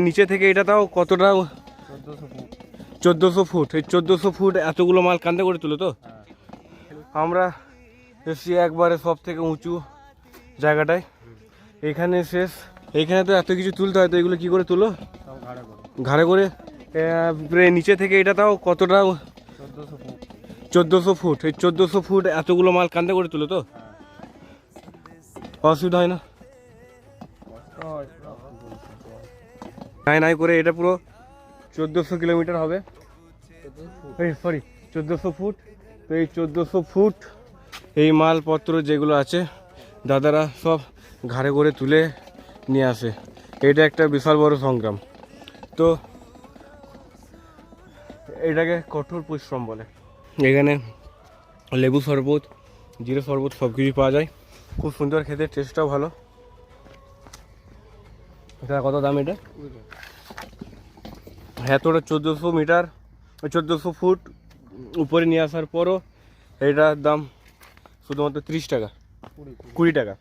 নিচে থেকে এটা তাও কতটা? 1400 ফুট। এই 1400 ফুট এতগুলো মাল কান্দে করে তুলো তো? আমরা এসছি একবারে সব থেকে উঁচু জায়গাটায়, এখানে শেষ। এইখানে তো এত কিছু তুলতে হয়, তো এগুলো কি করে তুলো? ঘাড়ে করে। নিচে থেকে এটা তাও কতটা? 1400 ফুট। এই 1400 ফুট এতগুলো মাল কান্দে করে তুলো তো? অসুবিধা হয় না? নাই করে এটা পুরো 1400 কিলোমিটার হবে, সরি 1400 ফুট। তো এই 1400 ফুট এই মালপত্র যেগুলো আছে দাদারা সব ঘাড়ে করে তুলে নিয়ে আসে। এটা একটা বিশাল বড় সংগ্রাম। তো এটাকে কঠোর পরিশ্রম বলে। এখানে লেবু শরবত, জিরে শরবত সব কিছুই পাওয়া যায়, খুব সুন্দর খেতে, টেস্টটাও ভালো। এটা কত দাম? এটা হ্যাঁ, তোরা 1400 মিটার 1400 ফুট উপরে নিয়ে আসার পরও এটার দাম শুধুমাত্র 30 টাকা, 20 টাকা।